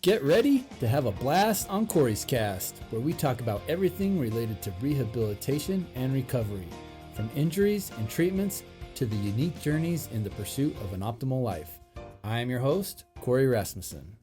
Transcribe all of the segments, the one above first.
Get ready to have a blast on Corey's Cast, where we talk about everything related to rehabilitation and recovery, from injuries and treatments to the unique journeys in the pursuit of an optimal life. I am your host, Corey Rasmussen.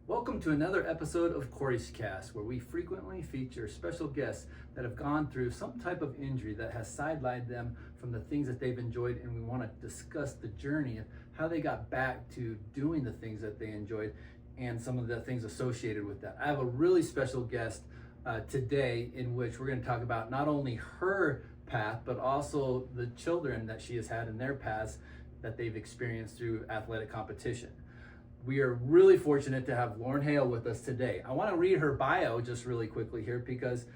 Welcome to another episode of Corey's Cast, where we frequently feature special guests that have gone through some type of injury that has sidelined them from the things that they've enjoyed, and we want to discuss the journey of how they got back to doing the things that they enjoyed and some of the things associated with that. I have a really special guest today in which we're going to talk about not only her path, but also the children that she has had in their paths that they've experienced through athletic competition. We are really fortunate to have Lauren Hale with us today. I want to read her bio just really quickly here because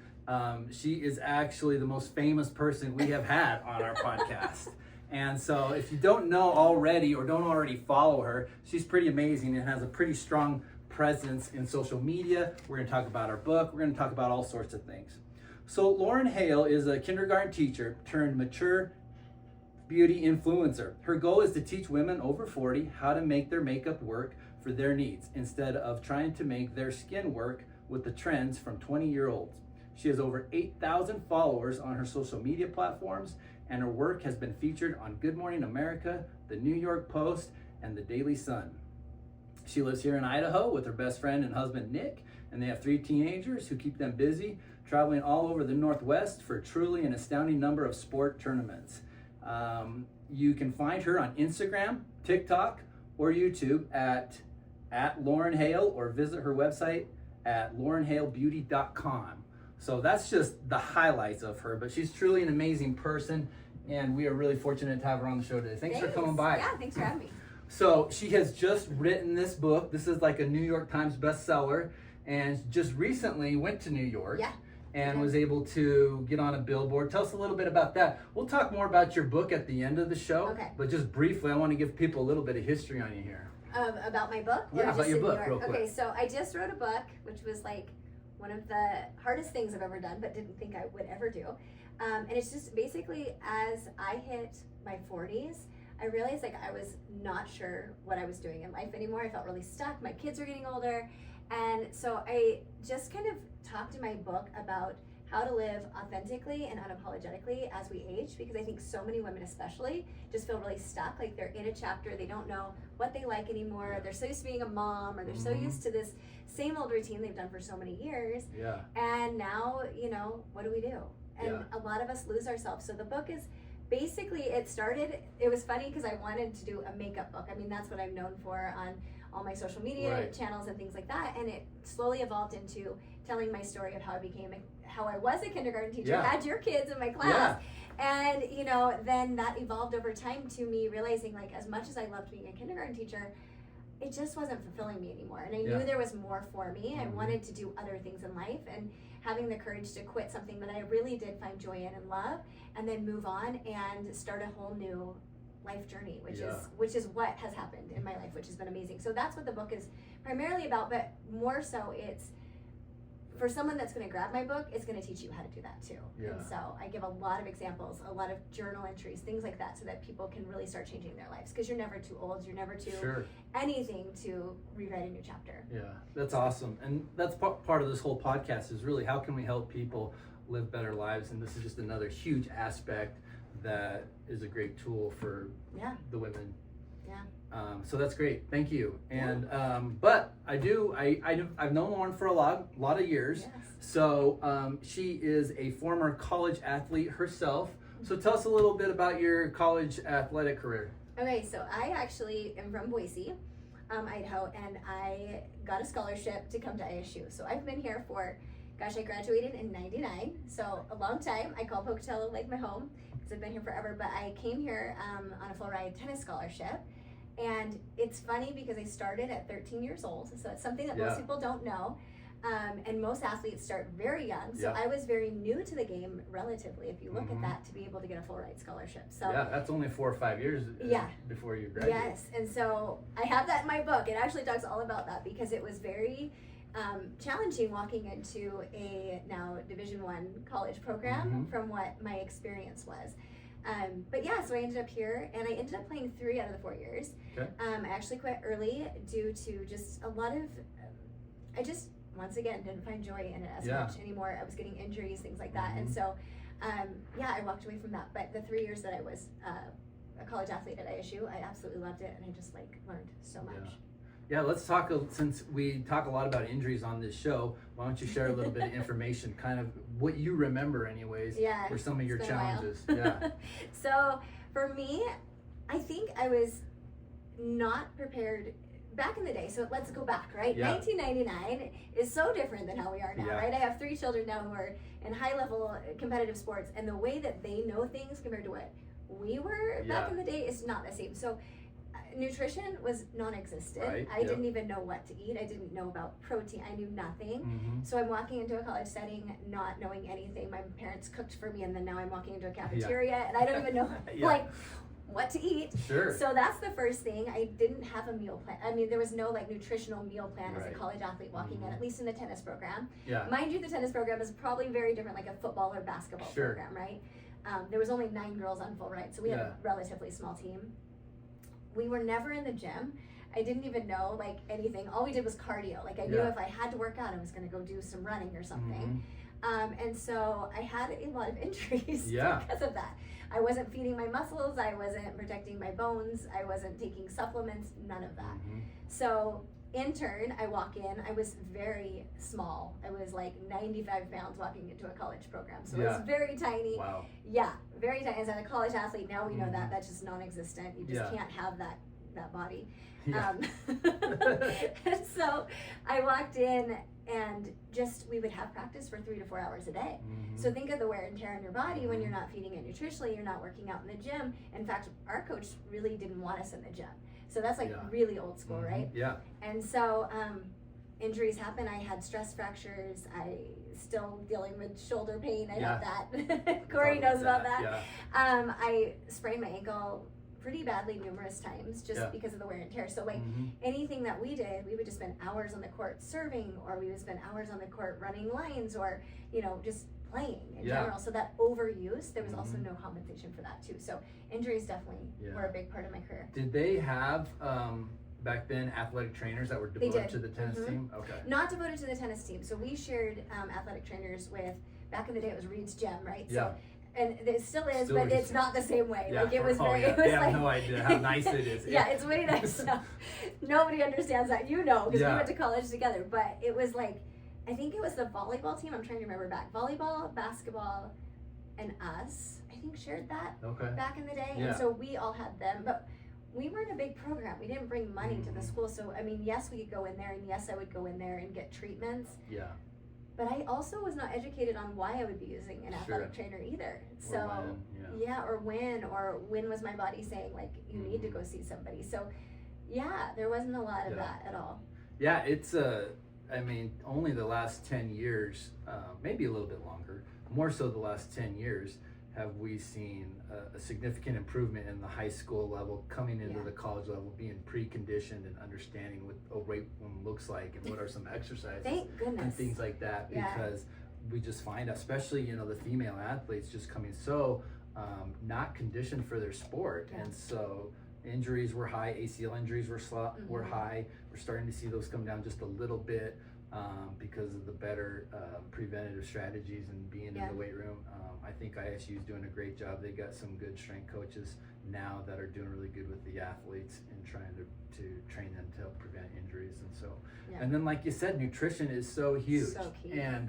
she is actually the most famous person we have had on our podcast. And so if you don't know already or don't already follow her, she's pretty amazing and has a pretty strong presence in social media. We're going to talk about her book. We're going to talk about all sorts of things. So Lauren Hale is a kindergarten teacher turned mature beauty influencer. Her goal is to teach women over 40 how to make their makeup work for their needs instead of trying to make their skin work with the trends from 20-year-olds. She has over 8,000 followers on her social media platforms, and her work has been featured on Good Morning America, the New York Post, and the Daily Sun. She lives here in Idaho with her best friend and husband, Nick, and they have 3 teenagers who keep them busy, traveling all over the Northwest for truly an astounding number of sport tournaments. You can find her on Instagram, TikTok, or YouTube at Lauren Hale, or visit her website at laurenhalebeauty.com. So that's just the highlights of her, but she's truly an amazing person, and we are really fortunate to have her on the show today. Thanks for coming by. Yeah, thanks for having me. So she has just written this book. This is like a New York Times bestseller, and just recently went to New York. Yeah. And was able to get on a billboard. Tell us a little bit about that. We'll talk more about your book at the end of the show. Okay. But just briefly, I want to give people a little bit of history on you here. About my book? Yeah, about your book, real quick. Okay, so I just wrote a book, which was like one of the hardest things I've ever done, but didn't think I would ever do. And it's just basically, as I hit my 40s, I realized like I was not sure what I was doing in life anymore. I felt really stuck. My kids are getting older. And so I just kind of talked in my book about how to live authentically and unapologetically as we age, because I think so many women especially just feel really stuck, like they're in a chapter, they don't know what they like anymore, they're so used to being a mom, or they're so used to this same old routine they've done for so many years. Yeah. And now, what do we do? And a lot of us lose ourselves. So the book is basically, it was funny because I wanted to do a makeup book. I mean, that's what I'm known for on all my social media channels and things like that, and it slowly evolved into telling my story of how I was a kindergarten teacher, had your kids in my class, and then that evolved over time to me realizing, like, as much as I loved being a kindergarten teacher, it just wasn't fulfilling me anymore, and I knew there was more for me. I wanted to do other things in life, and having the courage to quit something that I really did find joy in and love, and then move on and start a whole new life journey, which is what has happened in my life, which has been amazing. So that's what the book is primarily about, but more so it's for someone that's going to grab my book, it's going to teach you how to do that too. And so I give a lot of examples, a lot of journal entries, things like that, so that people can really start changing their lives, because you're never too old, you're never too anything to rewrite a new chapter. Yeah, that's awesome. And that's part of this whole podcast is really how can we help people live better lives, and this is just another huge aspect that is a great tool for the women. So that's great. Thank you. And but I've known Lauren for a lot of years. Yes. So she is a former college athlete herself. So tell us a little bit about your college athletic career. Okay, so I actually am from Boise, Idaho, and I got a scholarship to come to ISU. So I've been here for, I graduated in '99, so a long time. I call Pocatello like my home because I've been here forever, but I came here on a full ride tennis scholarship. And it's funny because I started at 13 years old, so it's something that most people don't know. And most athletes start very young, so I was very new to the game relatively, if you look at that, to be able to get a full ride scholarship. So that's only 4 or 5 years before you graduate. Yes, and so I have that in my book. It actually talks all about that because it was very challenging walking into a now Division I college program from what my experience was. But yeah, so I ended up here, and I ended up playing 3 out of the 4 years. Okay. I actually quit early due to just a lot of I just, once again, didn't find joy in it as Yeah. much anymore. I was getting injuries, things like that. And Mhm. so, I walked away from that. But the 3 years that I was a college athlete at ISU, I absolutely loved it. And I just like learned so much. Yeah, let's talk, since we talk a lot about injuries on this show, why don't you share a little bit of information, kind of what you remember anyways, Yeah, for some of your it's been a while. challenges. Yeah. So for me, I think I was not prepared back in the day. So let's go back, right? Yeah. 1999 is so different than how we are now, Yeah. right? I have 3 children now who are in high level competitive sports, and the way that they know things compared to what we were back Yeah. in the day is not the same. So nutrition was non-existent. Right, I yep. didn't even know what to eat. I didn't know about protein. I knew nothing. Mm-hmm. So I'm walking into a college setting not knowing anything. My parents cooked for me, and then now I'm walking into a cafeteria and I don't even know Yeah. like what to eat. Sure. So that's the first thing. I didn't have a meal plan. I mean, there was no like nutritional meal plan as Right. a college athlete walking in, Mhm. at least in the tennis program. Yeah. Mind you, the tennis program is probably very different, like a football or basketball Sure. program, right? There was only 9 girls on full ride, so we had Yeah. a relatively small team. We were never in the gym. I didn't even know like anything. All we did was cardio. Like I knew Yeah. if I had to work out, I was going to go do some running or something. Mhm. And so I had a lot of injuries Yeah. because of that. I wasn't feeding my muscles. I wasn't protecting my bones. I wasn't taking supplements. None of that. Mhm. So in turn, I walk in. I was very small. I was like 95 pounds walking into a college program. So it Yeah. was very tiny. Wow. Yeah, very tiny. As a college athlete, now we know Mhm. that that's just non-existent. You just Yeah. can't have that body. Yeah. And so I walked in, and just we would have practice for 3 to 4 hours a day. Mhm. So think of the wear and tear on your body when Mhm. you're not feeding it nutritionally, you're not working out in the gym. In fact, our coach really didn't want us in the gym. So that's like Yeah. really old school, Mhm. right? Yeah. And so injuries happen. I had stress fractures. I still dealing with shoulder pain. I Yeah. have that. Corey knows about that. Yeah. I sprained my ankle pretty badly numerous times just Yeah. because of the wear and tear. So like Mhm. anything that we did, we would just spend hours on the court serving, or we would spend hours on the court running lines, or just playing in Yeah. general. So that overuse, there was also Mhm. no compensation for that too. So injuries definitely Yeah. were a big part of my career. Did they have back then athletic trainers that were They devoted did. to the tennis Mhm. team? Okay. Not devoted to the tennis team. So we shared athletic trainers with, back in the day it was Reed's Gym, right? Yeah. So, and it still is, Still but is. it's not the same way. Yeah. Like it was very, yeah. it was They have like, no idea how nice it is. yeah, it's way nice. No, nobody understands that, because we Yeah. went to college together. But it was like, I think it was the volleyball team. I'm trying to remember back. Volleyball, basketball, and us, I think, shared that Okay. back in the day. Yeah. And so we all had them. But we weren't a big program. We didn't bring money to the Mhm. school. So, I mean, yes, we could go in there, and yes, I would go in there and get treatments. Yeah. But I also was not educated on why I would be using an athletic trainer either. So, Or when, yeah. or when was my body saying, like, you need to go see somebody. So, yeah, there wasn't a lot of Yeah. that at all. Yeah, it's I mean, only the last 10 years, maybe a little bit longer, more so the last 10 years, have we seen a significant improvement in the high school level, coming into Yeah. the college level, being preconditioned and understanding what a weight room looks like and what are some exercises Thank and goodness. things like that. Yeah. Because we just find, especially, the female athletes just coming so not conditioned for their sport. Yeah. And so injuries were high, ACL injuries were were Mhm. high. We're starting to see those come down just a little bit because of the better preventative strategies and being Yeah. in the weight room. I think ISU is doing a great job. They got some good strength coaches now that are doing really good with the athletes and trying to train them to help prevent injuries. And so, Yeah. and then like you said, nutrition is so huge. So key. And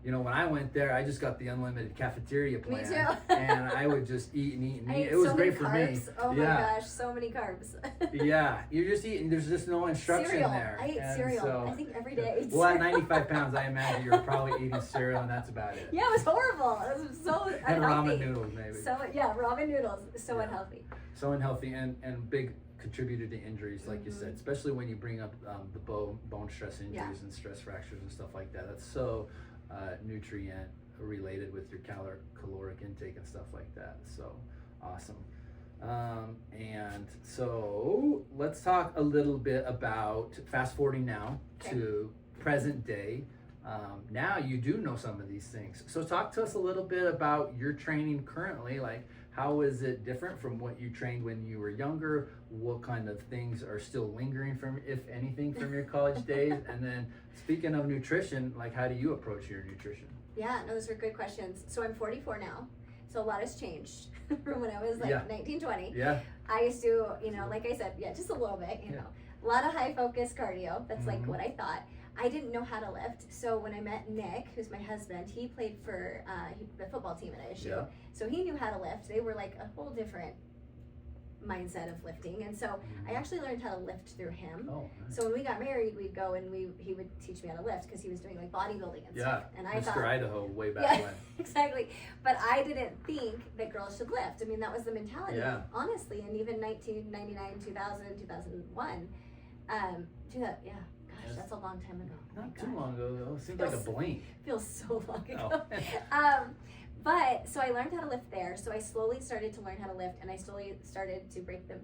when I went there, I just got the unlimited cafeteria plan. Me too. And I would just eat and eat and I eat. ate It was so great many for carbs. me. Oh my Yeah. gosh, so many carbs. Yeah, you're just eating. There's just no instruction Cereal. there. I ate And cereal. so- I think every day I ate Well, at cereal. 95 pounds, I imagine you're probably eating cereal, and that's about it. Yeah, it was horrible. It was so And unhealthy. ramen noodles, maybe. So yeah, ramen noodles. So Yeah. unhealthy. So unhealthy and big contributor to injuries, like you Mhm. said, especially when you bring up the bone stress injuries Yeah. and stress fractures and stuff like that. That's so nutrient related with your caloric intake and stuff like that. So awesome. And so let's talk a little bit about fast forwarding now to present day. Now you do know some of these things. So talk to us a little bit about your training currently. Like, how is it different from what you trained when you were younger? what kind of things are still lingering from, if anything, from your college days. And then speaking of nutrition, like how do you approach your nutrition? Yeah, no, those are good questions. So I'm 44 now. So a lot has changed from when I was like 19, 20. Yeah. I used to, like I said, just a little bit, you know, a lot of high focus cardio. That's like what I thought. I didn't know how to lift. So when I met Nick, who's my husband, he played for the football team at ISU. Yeah. So he knew how to lift. They were like a whole different mindset of lifting, and so I actually learned how to lift through him. Oh, nice. So when we got married, we'd go and he would teach me how to lift because he was doing like bodybuilding and stuff. And I thought, Idaho way back when. Exactly. But I didn't think that girls should lift. I mean, that was the mentality, honestly. And even 1999, 2000, 2001, gosh, that's a long time ago. Not too long ago though. It seems like a blink. Feels so long ago. But so I learned how to lift there. So I slowly started to learn how to lift, and I slowly started to break the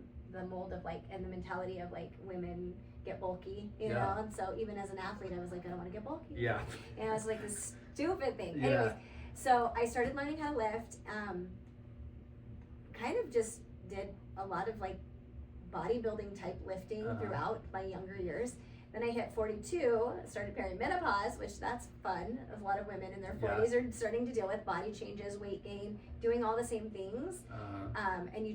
mold of like, and the mentality of like women get bulky, you know. And so even as an athlete, I was like, I don't want to get bulky. Yeah. And it was like this stupid thing. Yeah. Anyways, so I started learning how to lift. Kind of just did a lot of like bodybuilding type lifting throughout my younger years. Then I hit 42, started perimenopause, which that's fun. A lot of women in their 40s are starting to deal with body changes, weight gain, doing all the same things. And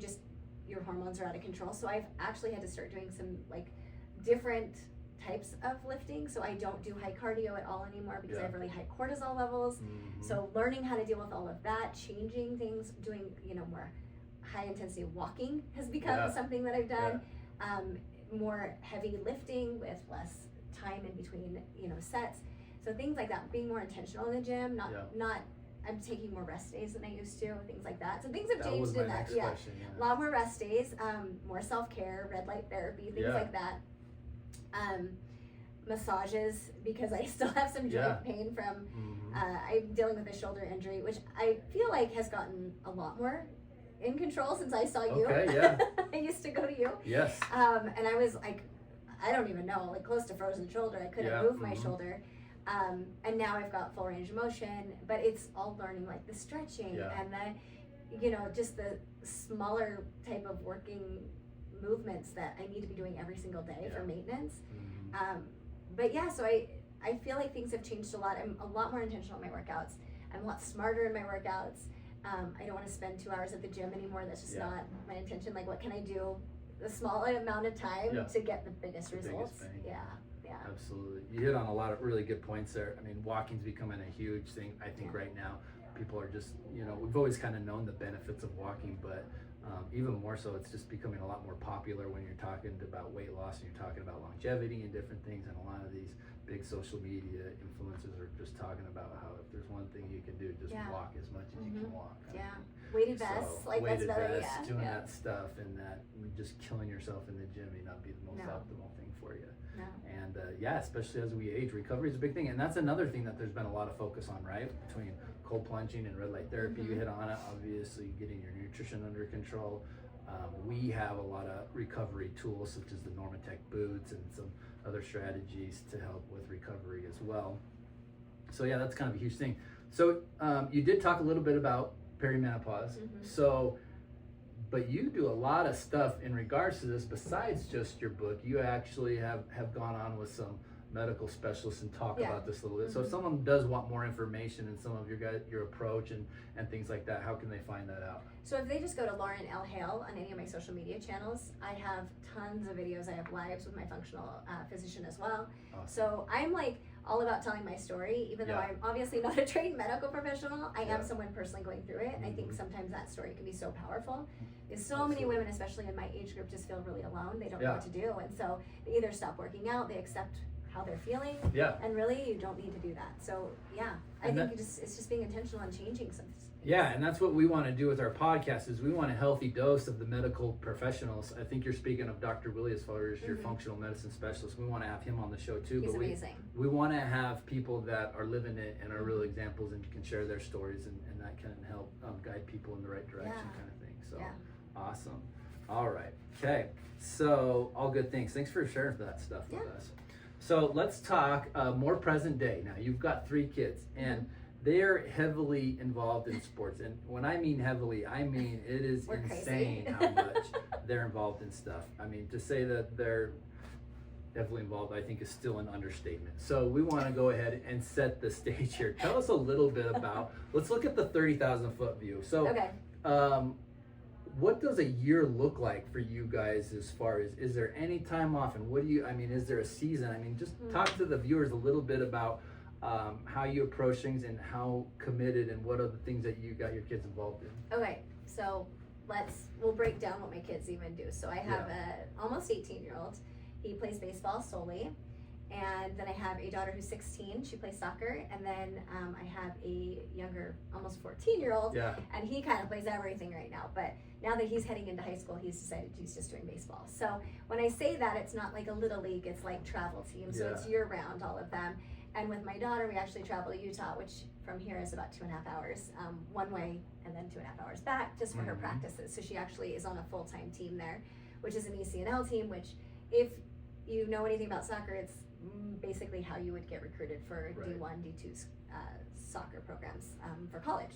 your hormones are out of control. So I've actually had to start doing some like different types of lifting. So I don't do high cardio at all anymore because I have really high cortisol levels. So learning how to deal with all of that, changing things, doing, more high intensity walking has become something that I've done. More heavy lifting with less time in between, sets. So things like that, being more intentional in the gym, not I'm taking more rest days than I used to, things like that. So things have changed in that. A lot more rest days, more self-care, red light therapy, things like that. Massages, because I still have some joint pain from I'm dealing with a shoulder injury, which I feel like has gotten a lot more in control since I saw you. I used to go to you. Yes. And I was like, I don't even know, like close to frozen shoulder. I couldn't move my shoulder. And now I've got full range of motion, but it's all learning like the stretching and the, just the smaller type of working movements that I need to be doing every single day for maintenance. But so I feel like things have changed a lot. I'm a lot more intentional in my workouts. I'm a lot smarter in my workouts. I don't want to spend 2 hours at the gym anymore. That's just not my intention. Like, what can I do a small amount of time to get the biggest results? Absolutely. You hit on a lot of really good points there. I mean, walking's becoming a huge thing, I think, right now. People are just, we've always kind of known the benefits of walking, but even more so, it's just becoming a lot more popular when you're talking about weight loss and you're talking about longevity and different things. And a lot of these big social media influencers are just talking about how if there's one thing you can do, just walk as much as you can walk. Weighted vests, like weighted that's better. Vests, doing that stuff, and that just killing yourself in the gym may not be the most optimal thing for you. And especially as we age, recovery is a big thing. And that's another thing that there's been a lot of focus on, right? Between cold plunging and red light therapy, you hit on it. Obviously, getting your nutrition under control. We have a lot of recovery tools such as the Normatec boots and some other strategies to help with recovery as well. So that's kind of a huge thing. So you did talk a little bit about perimenopause. So, but you do a lot of stuff in regards to this besides just your book. You actually have gone on with some medical specialists and talk about this a little bit. So if someone does want more information and some of your approach and things like that, how can they find that out? So if they just go to Lauren L. Hale on any of my social media channels, I have tons of videos. I have lives with my functional physician as well. Awesome. So I'm like all about telling my story, even though I'm obviously not a trained medical professional. I am someone personally going through it, and I think sometimes that story can be so powerful. Because so many women, especially in my age group, just feel really alone. They don't know what to do, and so they either stop working out, they accept how they're feeling, and really you don't need to do that. So I think it's just being intentional and changing some. And that's what we want to do with our podcast is we want a healthy dose of the medical professionals. I think you're speaking of Dr. Willie as far as your functional medicine specialist. We want to have him on the show too. He's amazing. We want to have people that are living it and are real examples and can share their stories and that can help guide people in the right direction kind of thing. So awesome. All right. Okay. So all good things. Thanks for sharing that stuff with us. So let's talk more present day. Now you've got 3 kids and they're heavily involved in sports. And when I mean heavily, I mean it is We're insane crazy. how much they're involved in stuff. I mean, to say that they're heavily involved, I think, is still an understatement. So we want to go ahead and set the stage here. Tell us a little bit about, let's look at the 30,000 foot view. So Okay. what does a year look like for you guys, as far as, is there any time off, and what do you, I mean, is there a season? I mean, just talk to the viewers a little bit about how you approach things and how committed and what are the things that you got your kids involved in. Okay, so we'll break down what my kids even do. So I have a almost 18-year-old. He plays baseball solely. And then I have a daughter who's 16. She plays soccer. And then I have a younger, almost 14-year-old. Yeah. And he kind of plays everything right now. But now that he's heading into high school, he's decided he's just doing baseball. So when I say that, it's not like a little league. It's like travel team. So it's year-round, all of them. And with my daughter, we actually travel to Utah, which from here is about 2.5 hours one way, and then 2.5 hours back just for her practices. So she actually is on a full-time team there, which is an ECNL team, which if you know anything about soccer, it's basically how you would get recruited for D1, D2 soccer programs for college.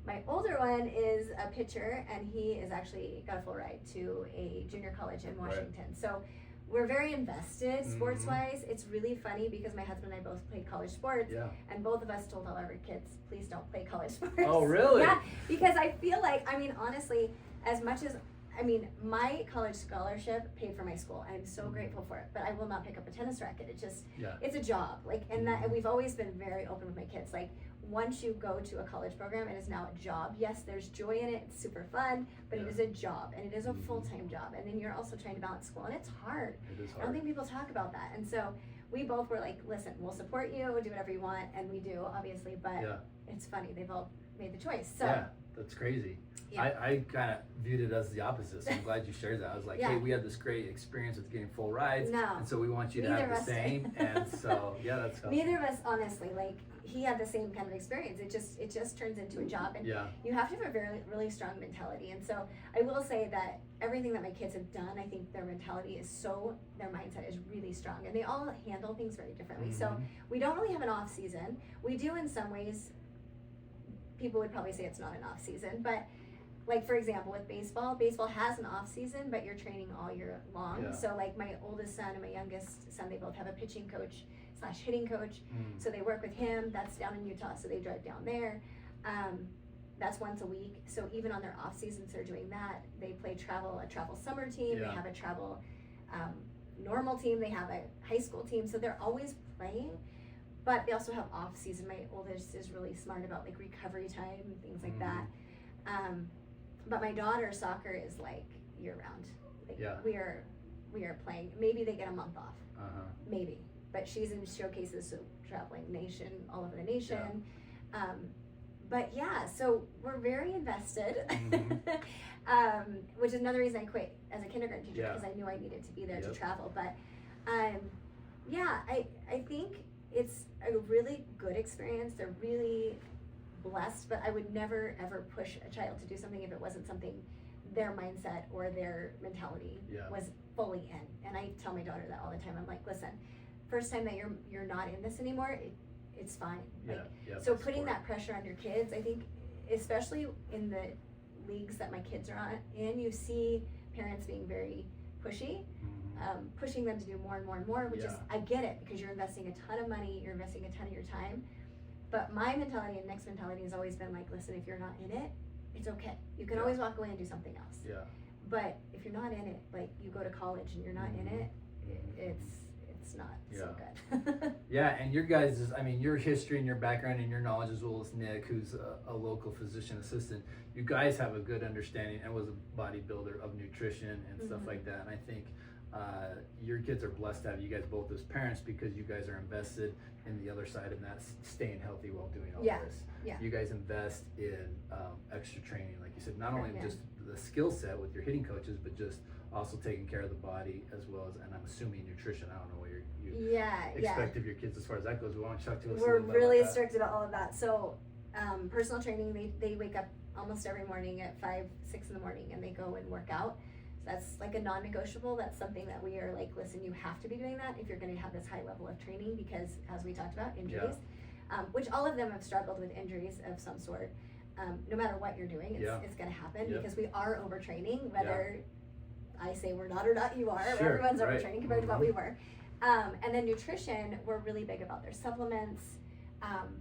My older one is a pitcher, and he is actually got a full ride to a junior college in Washington. So we're very invested sports-wise. It's really funny because my husband and I both played college sports, and both of us told all our kids, please don't play college sports. Oh, really? Yeah, because I feel like, I mean, honestly, as much as, I mean, my college scholarship paid for my school. I'm so grateful for it, but I will not pick up a tennis racket. It just, it's a job. Like, and that, and we've always been very open with my kids. Like, once you go to a college program, it is now a job. Yes, there's joy in it. It's super fun, but it is a job, and it is a full-time job. And then you're also trying to balance school, and it's hard. It is hard. I don't think people talk about that. And so we both were like, listen, we'll support you, do whatever you want, and we do, obviously, but it's funny. They've all made the choice. So yeah, that's crazy. Yeah. I kind of viewed it as the opposite, so I'm glad you shared that. I was like, hey, we had this great experience with getting full rides, and so we want you to have the same. And so, that's helpful. Neither of us, honestly, like, he had the same kind of experience. It just turns into a job, and you have to have a really strong mentality. And so I will say that everything that my kids have done, I think their mentality is their mindset is really strong, and they all handle things very differently. So we don't really have an off season. We do in some ways. People would probably say it's not an off season, but like, for example, with baseball has an off season, but you're training all year long. So like my oldest son and my youngest son, they both have a pitching coach / hitting coach. So they work with him. That's down in Utah, so they drive down there. That's once a week. So even on their off seasons, they're doing that. They play a travel summer team. They have a travel normal team. They have a high school team. So they're always playing, but they also have off season. My oldest is really smart about like recovery time and things like that. But my daughter's soccer is like year round. Like we are playing. Maybe they get a month off. Maybe. But she's in showcases, so traveling all over the nation. But yeah, so we're very invested, which is another reason I quit as a kindergarten teacher, because I knew I needed to be there to travel. But I think it's a really good experience. They're really blessed, but I would never ever push a child to do something if it wasn't something their mindset or their mentality was fully in. And I tell my daughter that all the time. I'm like, listen, first time that you're not in this anymore, it's fine. So putting that pressure on your kids, I think, especially in the leagues that my kids are in, you see parents being very pushy, pushing them to do more and more and more, which is, I get it, because you're investing a ton of money, you're investing a ton of your time. But my mentality and Nick's mentality has always been like, listen, if you're not in it, it's okay. You can always walk away and do something else. But if you're not in it, like you go to college and you're not in it, it's not so good. And your guys' your history and your background and your knowledge, as well as Nick, who's a local physician assistant, you guys have a good understanding and was a bodybuilder of nutrition and stuff like that. And I think your kids are blessed to have you guys both as parents, because you guys are invested in the other side of that, staying healthy while doing all this. You guys invest in extra training, like you said, not only just the skill set with your hitting coaches, but just also taking care of the body, as well as, and I'm assuming nutrition. I don't know what you expect of your kids as far as that goes. Why don't you talk to us a little bit really about that? strict about all of that. So personal training, they wake up almost every morning at 5-6 in the morning, and they go and work out. That's like a non-negotiable. That's something that we are like, listen, you have to be doing that if you're going to have this high level of training, because as we talked about, injuries. which all of them have struggled with injuries of some sort. No matter what you're doing, it's going to happen because we are overtraining, whether I say we're not or not, you are. Sure, Everyone's right. overtraining compared to what we were. And then nutrition, we're really big about their supplements.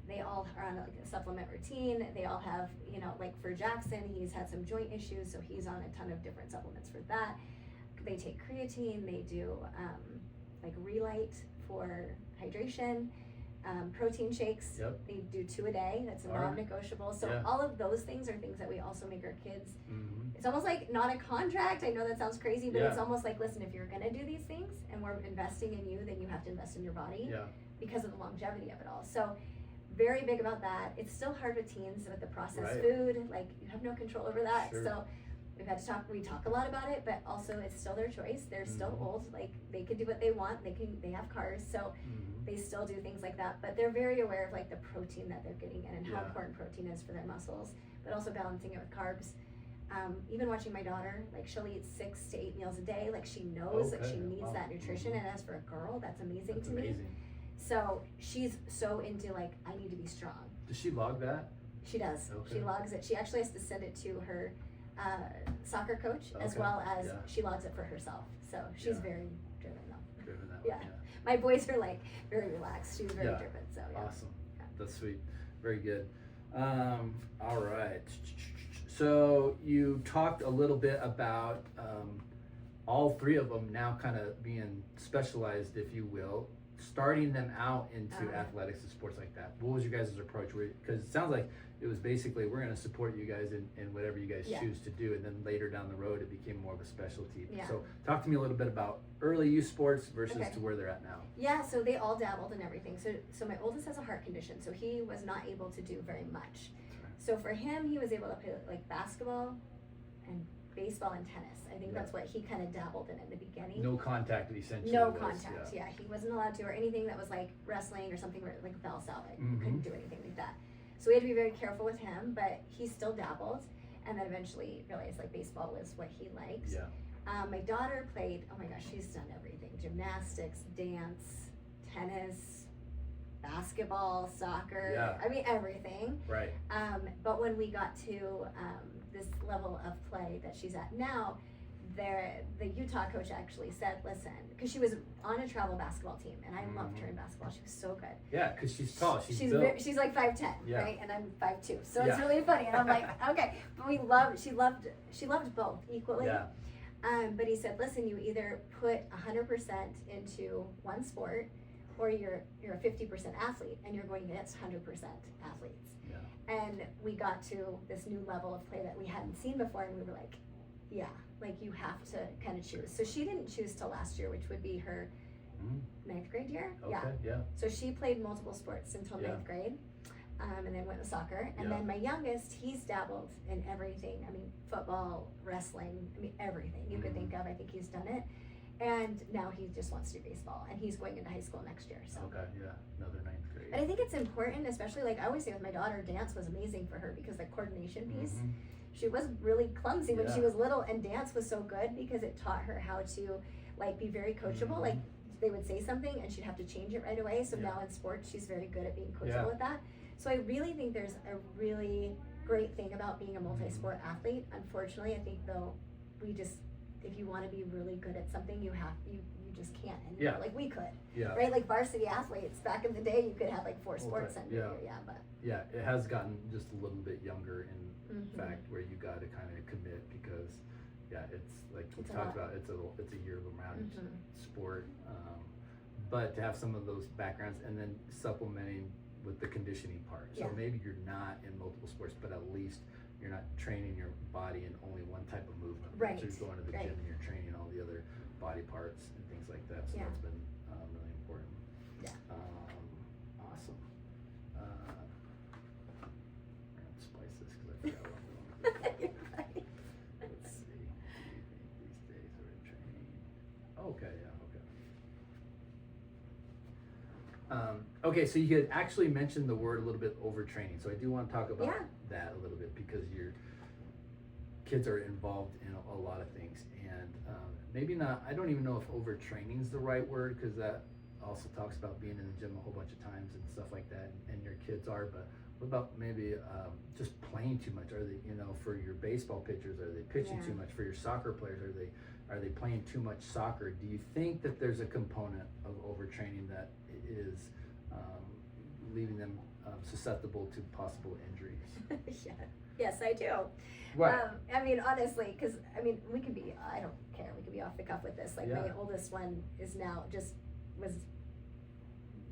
They all are on like a supplement routine. They all have, like for Jackson, he's had some joint issues, so he's on a ton of different supplements for that. They take creatine, they do like Relight for hydration, protein shakes. Yep. They do 2 a day. That's non-negotiable. So all of those things are things that we also make our kids. It's almost like not a contract. I know that sounds crazy, but it's almost like, listen, if you're gonna do these things and we're investing in you, then you have to invest in your body because of the longevity of it all. So very big about that. It's still hard with teens with the processed food. Like you have no control over that. Sure. So we talk a lot about it, but also it's still their choice. They're still old. Like they can do what they want. They have cars, so they still do things like that. But they're very aware of like the protein that they're getting in and how important protein is for their muscles, but also balancing it with carbs. Even watching my daughter, like she'll eat 6 to 8 meals a day. Like she knows that she needs that nutrition. And as for a girl, that's amazing to me. So she's so into like, I need to be strong. Does she log that? She does. Okay. She logs it. She actually has to send it to her soccer coach as well as she logs it for herself. So she's very driven though. Driven that way, My boys are like very relaxed. She's very driven. So awesome. That's sweet. Very good. All right. So you talked a little bit about all 3 of them now kind of being specialized, if you will, starting them out into athletics and sports like that. What was your guys' approach? Because it sounds like it was basically, we're going to support you guys in whatever you guys choose to do, and then later down the road it became more of a specialty. So talk to me a little bit about early youth sports versus to where they're at now. Yeah, so they all dabbled in everything. So my oldest has a heart condition, so he was not able to do very much. So for him, he was able to play like basketball and baseball and tennis. I think that's what he kind of dabbled in the beginning. No contact, essentially. No contact, he wasn't allowed to, or anything that was like wrestling or something like Valsalva. Couldn't do anything like that. So we had to be very careful with him, but he still dabbled, and then eventually realized like baseball was what he liked. My daughter played, oh my gosh, she's done everything: gymnastics, dance, tennis, basketball, soccer. I mean everything. Right. But when we got to this level of play that she's at now, the Utah coach actually said, listen, because she was on a travel basketball team, and I loved her in basketball. She was so good. Yeah, because she's tall. She's like 5'10", right? And I'm 5'2", so it's really funny. And I'm like, okay, but she loved both equally. But he said, listen, you either put 100% into one sport, or you're a 50% athlete, and you're going against 100% athletes. And we got to this new level of play that we hadn't seen before, and we were like, like you have to kind of choose. So she didn't choose till last year, which would be her 9th grade year. So she played multiple sports until 9th grade, and then went with soccer. And then my youngest, he's dabbled in everything. I mean, football, wrestling, I mean, everything you could think of. I think he's done it. And now he just wants to do baseball, and he's going into high school next year. So another 9th grade. But I think it's important, especially like I always say with my daughter, dance was amazing for her because the coordination piece. She was really clumsy when she was little, and dance was so good because it taught her how to like be very coachable. Like they would say something and she'd have to change it right away. So now in sports, she's very good at being coachable with that. So I really think there's a really great thing about being a multi-sport athlete. Unfortunately, I think though, if you want to be really good at something, you just can't anymore. Like we could, right? Like varsity athletes back in the day, you could have like 4 sports under you. It has gotten just a little bit younger in fact, where you got to kind of commit because it's like we talked about, it's a year-round sport, but to have some of those backgrounds and then supplementing with the conditioning part. So maybe you're not in multiple sports, but at least you're not training your body in only one type of movement. So you're going to the gym and you're training all the other body parts and things like that. So that's been really important. Awesome. I'm gonna spice this because I forgot what I'm doing. Let's see. These days we're in training. Okay. Okay, so you had actually mentioned the word a little bit, overtraining. So I do want to talk about that a little bit because your kids are involved in a lot of things, and maybe not. I don't even know if overtraining is the right word because that also talks about being in the gym a whole bunch of times and stuff like that, and your kids are, but what about maybe just playing too much? Are they, for your baseball pitchers, are they pitching too much? For your soccer players, are they playing too much soccer? Do you think that there's a component of overtraining that is leaving them susceptible to possible injuries? Yeah. Yes, I do. Right. I mean, honestly, because we can be, I don't care, we can be off the cuff with this. Like, my oldest one is now was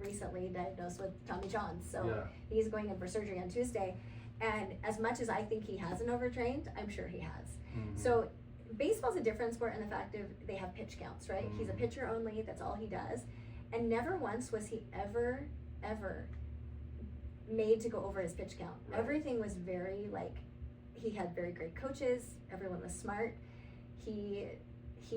recently diagnosed with Tommy John's. So he's going in for surgery on Tuesday. And as much as I think he hasn't overtrained, I'm sure he has. Mm-hmm. So baseball's a different sport in the fact of they have pitch counts, right? Mm-hmm. He's a pitcher only, that's all he does. And never once was he ever made to go over his pitch count. Right. Everything was very, he had very great coaches, everyone was smart. He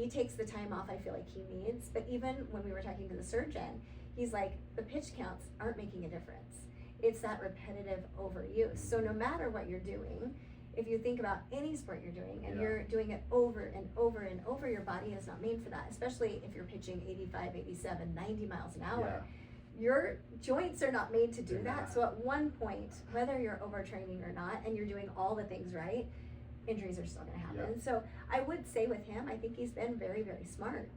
takes the time off I feel like he needs, but even when we were talking to the surgeon, he's like, the pitch counts aren't making a difference. It's that repetitive overuse. So no matter what you're doing, if you think about any sport you're doing and you're doing it over and over and over, your body is not made for that, especially if you're pitching 85, 87, 90 miles an hour. Your joints are not made to do that. So at one point, whether you're overtraining or not, and you're doing all the things right, injuries are still going to happen. So I would say with him, I think he's been very, very smart.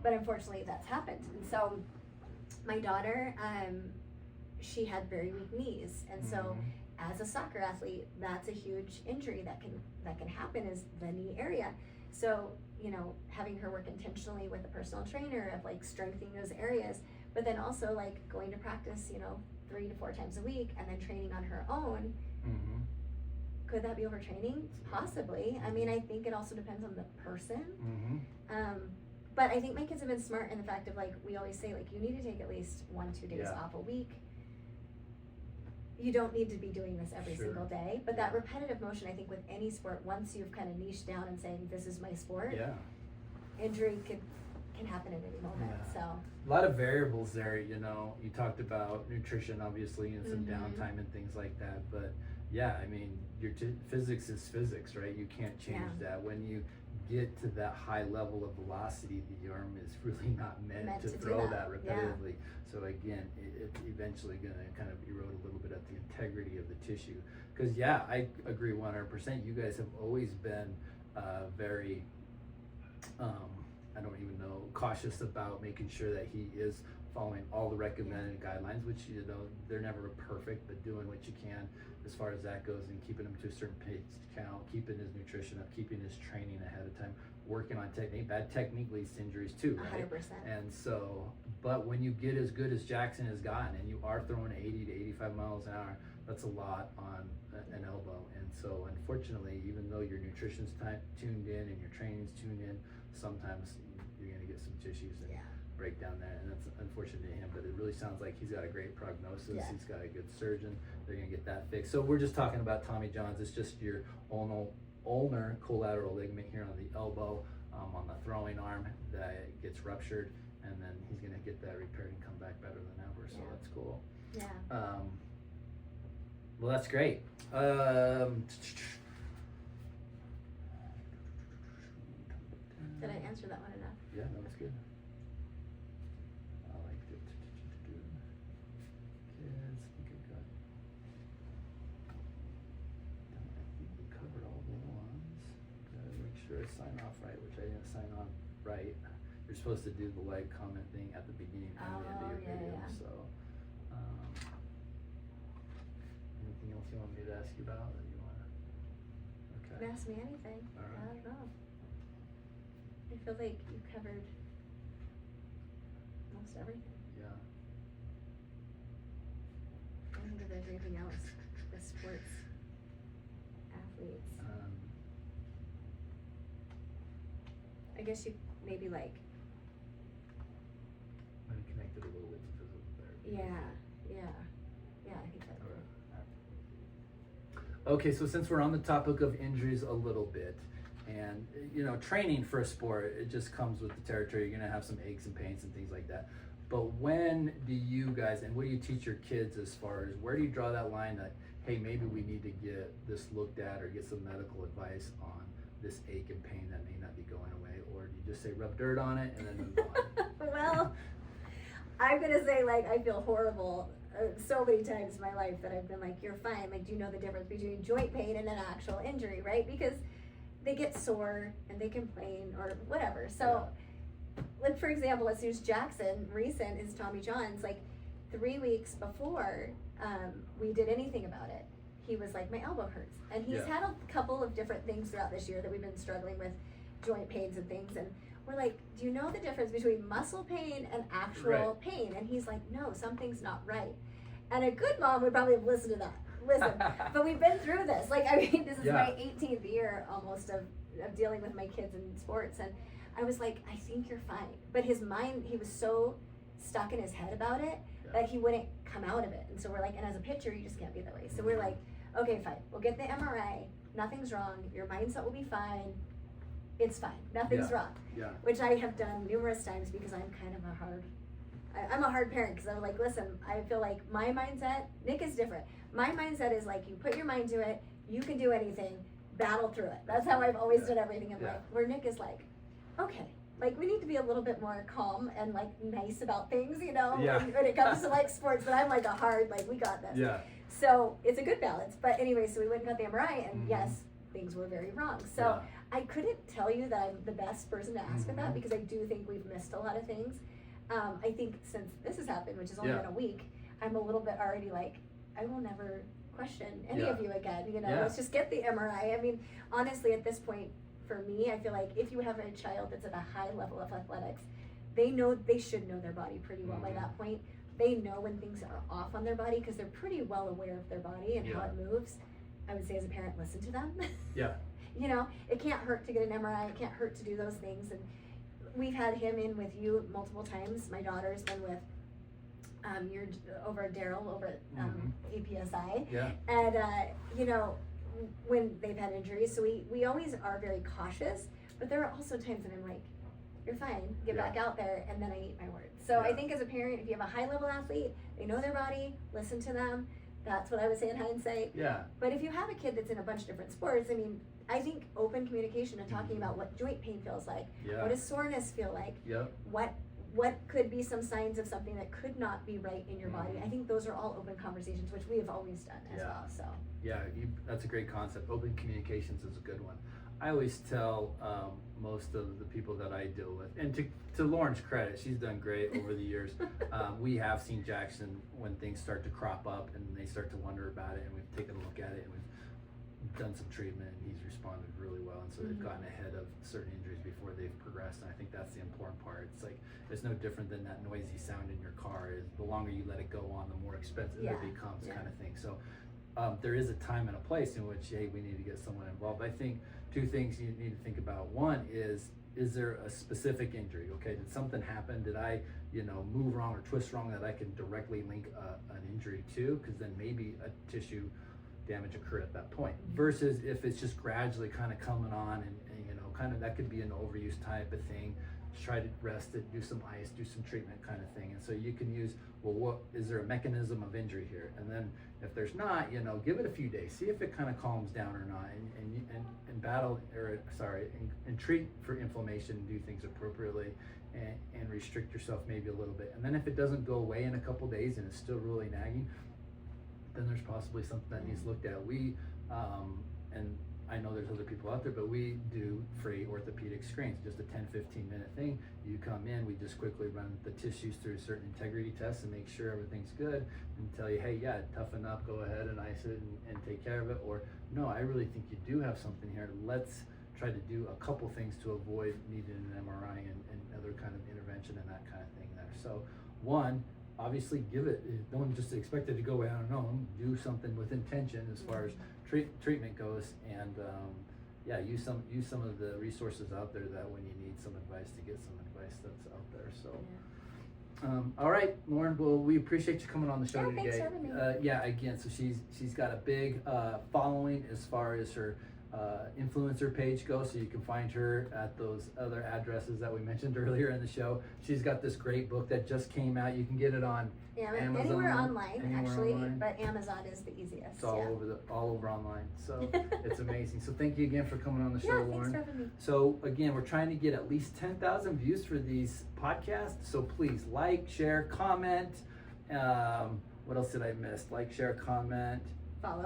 But unfortunately, that's happened. And so my daughter, she had very weak knees, and so as a soccer athlete, that's a huge injury that can happen, is the knee area. So having her work intentionally with a personal trainer of strengthening those areas, but then also going to practice 3 to 4 times a week and then training on her own. Could that be overtraining? Possibly. I mean, I think it also depends on the person. But I think my kids have been smart in the fact of we always say you need to take at least 1-2 days off a week. You don't need to be doing this every single day, but that repetitive motion, I think with any sport, once you've kind of niched down and saying this is my sport, injury can happen at any moment. So a lot of variables there. You talked about nutrition, obviously, and some downtime and things like that, but I mean, your physics is physics, right? You can't change that. When you get to that high level of velocity, the arm is really not meant to throw that repetitively. So again, it's eventually going to kind of erode a little bit at the integrity of the tissue. Because I agree 100%. You guys have always been very, I don't even know, cautious about making sure that he is following all the recommended guidelines, which they're never perfect, but doing what you can as far as that goes, and keeping him to a certain pace count, keeping his nutrition up, keeping his training ahead of time, working on technique. Bad technique leads to injuries too, right? 100%. And so, but when you get as good as Jackson has gotten, and you are throwing 80 to 85 miles an hour, that's a lot on an elbow. And so unfortunately, even though your nutrition's tuned in and your training's tuned in, sometimes you're going to get some tissues and break down there, and that's unfortunate to him, but it really sounds like he's got a great prognosis. He's got a good surgeon. They're going to get that fixed. So we're just talking about Tommy John's. It's just your ulnar collateral ligament here on the elbow, on the throwing arm, that gets ruptured, and then he's going to get that repaired and come back better than ever. So that's cool. Well, that's great. Did I answer that one enough? Yeah, that was good. I liked it. Kids, I think I got. I think we covered all the ones. Gotta make sure I sign off right, which I didn't sign on right. You're supposed to do the like, comment thing at the beginning and the end of your video. So, anything else you want me to ask you about, or you wanna? Okay. You can ask me anything. All right. I don't know. I feel like you covered most everything. Yeah. I don't think if there's anything else with sports athletes. I guess you maybe I'm connected a little bit to physical therapy. Yeah, I think that's Okay, so since we're on the topic of injuries a little bit, and training for a sport, it just comes with the territory. You're gonna have some aches and pains and things like that. But when do you guys, and what do you teach your kids as far as, where do you draw that line that, hey, maybe we need to get this looked at or get some medical advice on this ache and pain that may not be going away? Or do you just say rub dirt on it and then move on? Well, I I'm gonna say, like, I feel horrible so many times in my life that I've been like, you're fine. Like, do you know the difference between joint pain and an actual injury, right? Because they get sore and they complain or whatever. So, like, for example, let's use Jackson. Recent is Tommy John's. Like, 3 weeks before we did anything about it, he was like, my elbow hurts. And he's had a couple of different things throughout this year that we've been struggling with, joint pains and things. And we're like, do you know the difference between muscle pain and actual pain? And he's like, no, something's not right. And a good mom would probably have listened to that. Listen, but we've been through this. Like, I mean, this is my 18th year almost of dealing with my kids in sports. And I was like, I think you're fine. But his mind, he was so stuck in his head about it that he wouldn't come out of it. And so we're like, and as a pitcher, you just can't be that way. So we're like, okay, fine. We'll get the MRI. Nothing's wrong. Your mindset will be fine. It's fine. Nothing's wrong. Yeah. Which I have done numerous times because I'm kind of I'm a hard parent because I'm like, listen, I feel like my mindset, Nick is different. My mindset is like, you put your mind to it, you can do anything, battle through it. That's how I've always done everything in life. Where Nick is like, okay, like, we need to be a little bit more calm and like nice about things, you know, when it comes to like sports. But I'm like a hard, like, we got this. Yeah. So it's a good balance. But anyway, so we went and got the MRI, and yes, things were very wrong. So I couldn't tell you that I'm the best person to ask about that because I do think we've missed a lot of things. I think since this has happened, which has only been a week, I'm a little bit already like, I will never question any of you again. You know, let's just get the MRI. I mean, honestly, at this point, for me, I feel like if you have a child that's at a high level of athletics, they should know their body pretty well by that point. They know when things are off on their body because they're pretty well aware of their body and how it moves. I would say as a parent, listen to them. You know, it can't hurt to get an MRI. It can't hurt to do those things. And we've had him in with you multiple times. My daughter's been with you're over Daryl over at APSI. And you know, when they've had injuries, so we always are very cautious. But there are also times that I'm like, you're fine, get back out there, and then I eat my words. So I think as a parent, if you have a high level athlete, they know their body, listen to them. That's what I would say in hindsight. But if you have a kid that's in a bunch of different sports, I mean, I think open communication and talking about what joint pain feels like, what does soreness feel like, what could be some signs of something that could not be right in your body. I think those are all open conversations, which we have always done as well. So that's a great concept. Open communications is a good one. I always tell most of the people that I deal with, and to Lauren's credit, she's done great over the years. We have seen Jackson when things start to crop up and they start to wonder about it, and we've taken a look at it and we've done some treatment, and he's responded really well, and so they've gotten ahead of certain injuries before they've progressed. And I think that's the important part. It's like, it's no different than that noisy sound in your car. Is the longer you let it go on, the more expensive it becomes, kind of thing. So there is a time and a place in which, hey, we need to get someone involved. I think two things you need to think about. One is there a specific injury? Okay, did something happen? Did I, move wrong or twist wrong that I can directly link an injury to? Because then maybe a tissue damage occurred at that point. Versus if it's just gradually kind of coming on and kind of, that could be an overuse type of thing. Just try to rest it, do some ice, do some treatment kind of thing. And so you can use, well, what is there a mechanism of injury here? And then if there's not, give it a few days, see if it kind of calms down or not, and treat for inflammation, do things appropriately, and restrict yourself maybe a little bit. And then if it doesn't go away in a couple days and it's still really nagging, then there's possibly something that needs looked at. We, and I know there's other people out there, but we do free orthopedic screens, just a 10-15 minute thing. You come in, we just quickly run the tissues through certain integrity tests and make sure everything's good, and tell you, hey, toughen up, go ahead and ice it and take care of it. Or, no, I really think you do have something here. Let's try to do a couple things to avoid needing an MRI and other kind of intervention and that kind of thing there. So, one, obviously don't just expect it to go away on its own. Do something with intention as far as treatment goes, and use some of the resources out there that when you need some advice, to get some advice that's out there. So all right, Lauren, well, we appreciate you coming on the show today. Thanks for having me. Again, so she's got a big following as far as her influencer page go, so you can find her at those other addresses that we mentioned earlier in the show. She's got this great book that just came out. You can get it on Amazon, anywhere online, actually, online. but Amazon is the easiest. It's all over online, so it's amazing. So thank you again for coming on the show, Yeah, thanks Lauren. for having me. So again, we're trying to get at least 10,000 views for these podcasts. So please like, share, comment. What else did I miss? Like, share, comment.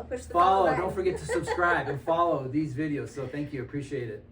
Push the follow button. Don't forget to subscribe and follow these videos. So thank you, appreciate it.